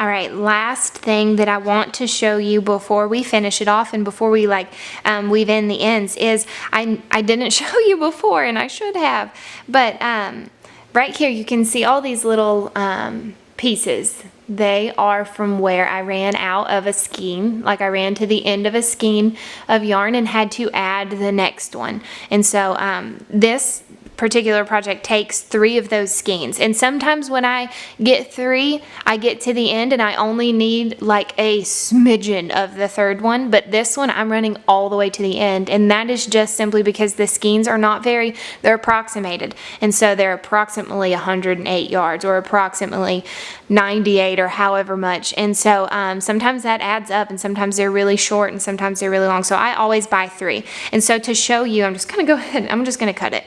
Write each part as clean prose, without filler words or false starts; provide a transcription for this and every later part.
All right, last thing that I want to show you before we finish it off and before we weave in the ends is I didn't show you before, and I should have, but right here you can see all these little pieces. They are from where I ran out of a skein. Like I ran to the end of a skein of yarn and had to add the next one. And so this particular project takes 3 of those skeins, and sometimes when I get 3, I get to the end and I only need like a smidgen of the 3rd one, but this one I'm running all the way to the end, and that is just simply because the skeins are not they're approximated, and so they're approximately 108 yards or approximately 98 or however much, and so sometimes that adds up, and sometimes they're really short and sometimes they're really long, so I always buy 3. And so to show you, I'm just gonna go ahead, I'm just gonna cut it.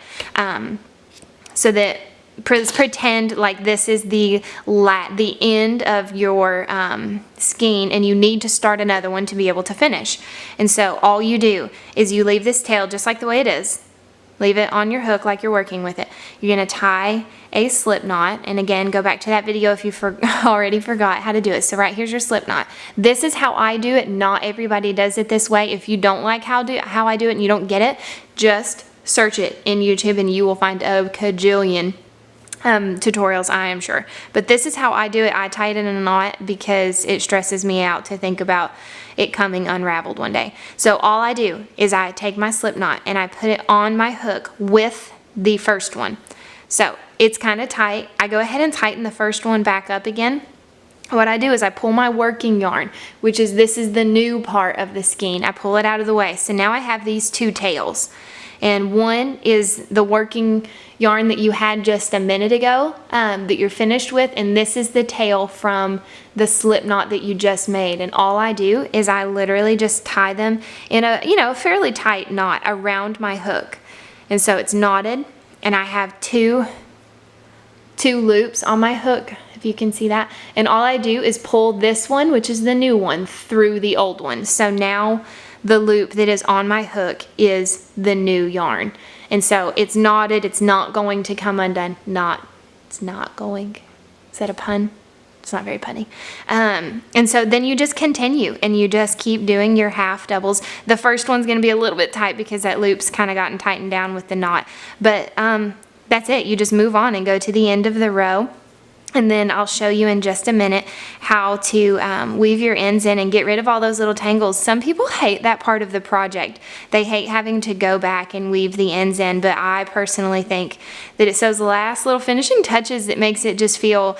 So that pretend like this is the end of your skein, and you need to start another one to be able to finish. And so all you do is you leave this tail just like the way it is. Leave it on your hook like you're working with it. You're going to tie a slip knot, and again, go back to that video if you already forgot how to do it. So right here's your slip knot. This is how I do it. Not everybody does it this way. If you don't like how I do it and you don't get it, just search it in YouTube and you will find a cajillion tutorials, I am sure. But this is how I do it. I tie it in a knot because it stresses me out to think about it coming unraveled one day. So all I do is I take my slip knot and I put it on my hook with the first one. So it's kind of tight. I go ahead and tighten the first one back up again. What I do is I pull my working yarn, this is the new part of the skein. I pull it out of the way. So now I have these 2 tails. And one is the working yarn that you had just a minute ago that you're finished with, and this is the tail from the slip knot that you just made. And all I do is I literally just tie them in a fairly tight knot around my hook. And so it's knotted, and I have two loops on my hook, if you can see that. And all I do is pull this one, which is the new one, through the old one. So now the loop that is on my hook is the new yarn. And so it's knotted, it's not going to come undone. It's not going. Is that a pun? It's not very punny. And so then you just continue and you just keep doing your half doubles. The first one's gonna be a little bit tight because that loop's kind of gotten tightened down with the knot. But that's it. You just move on and go to the end of the row. And then I'll show you in just a minute how to weave your ends in and get rid of all those little tangles. Some people hate that part of the project. They hate having to go back and weave the ends in, but I personally think that it's those last little finishing touches that makes it just feel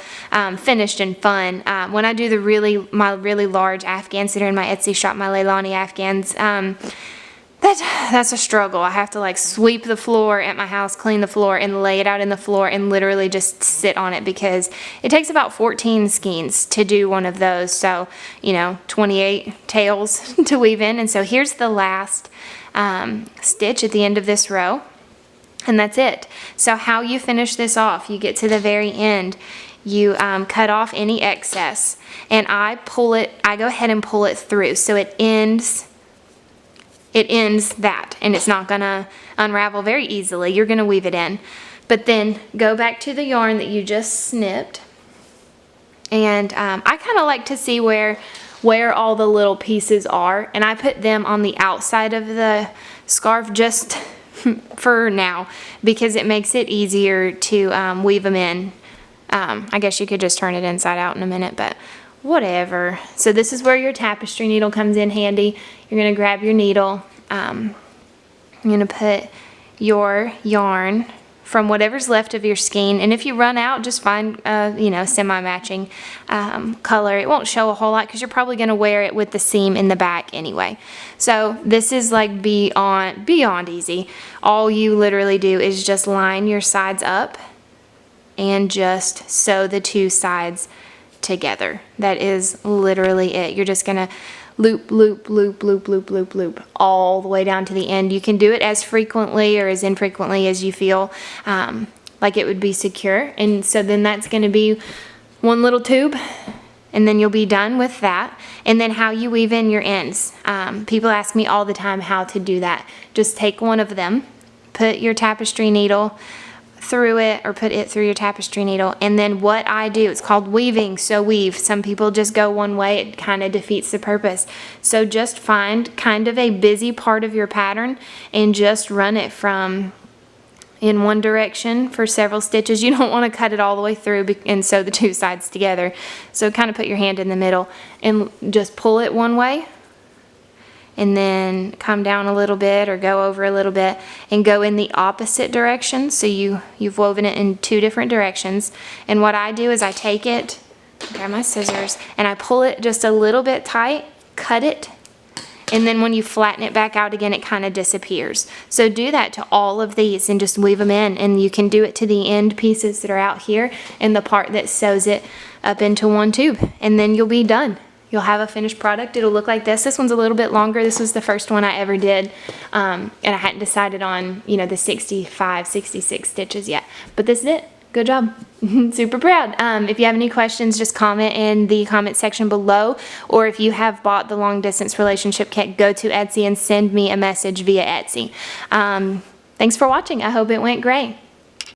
finished and fun. When I do my really large Afghans that are in my Etsy shop, my Leilani Afghans, that's a struggle. I have to sweep the floor at my house, clean the floor, and lay it out in the floor and literally just sit on it because it takes about 14 skeins to do one of those. So, 28 tails to weave in. And so here's the last stitch at the end of this row. And that's it. So how you finish this off, you get to the very end, you cut off any excess, and I go ahead and pull it through so it ends that, and it's not gonna unravel very easily. You're gonna weave it in, but then go back to the yarn that you just snipped, and I kind of like to see where all the little pieces are, and I put them on the outside of the scarf just for now because it makes it easier to weave them in. I guess you could just turn it inside out in a minute, but whatever. So this is where your tapestry needle comes in handy. You're going to grab your needle. You're going to put your yarn from whatever's left of your skein, and if you run out, just find semi-matching color. It won't show a whole lot because you're probably going to wear it with the seam in the back anyway. So this is beyond easy. All you literally do is just line your sides up and just sew the 2 sides together. That is literally it. You're just gonna loop, loop, loop, loop, loop, loop, loop all the way down to the end. You can do it as frequently or as infrequently as you feel like it would be secure. And so then that's gonna be one little tube, and then you'll be done with that. And then how you weave in your ends. People ask me all the time how to do that. Just take one of them, put your tapestry needle through it or put it through your tapestry needle. And then what I do, it's called weaving, so weave. Some people just go one way, it kind of defeats the purpose. So just find kind of a busy part of your pattern and just run it from in one direction for several stitches. You don't want to cut it all the way through and sew the two sides together. So kind of put your hand in the middle and just pull it one way, and then come down a little bit or go over a little bit and go in the opposite direction. So you've woven it in two different directions. And what I do is I take it, grab my scissors, and I pull it just a little bit tight, cut it, and then when you flatten it back out again, it kind of disappears. So do that to all of these and just weave them in. And you can do it to the end pieces that are out here and the part that sews it up into one tube. And then you'll be done. You'll have a finished product. It'll look like this. This one's a little bit longer. This was the first one I ever did. And I hadn't decided on, you know, the 65, 66 stitches yet. But this is it. Good job. Super proud. If you have any questions, just comment in the comment section below. Or if you have bought the long distance relationship kit, go to Etsy and send me a message via Etsy. Thanks for watching. I hope it went great.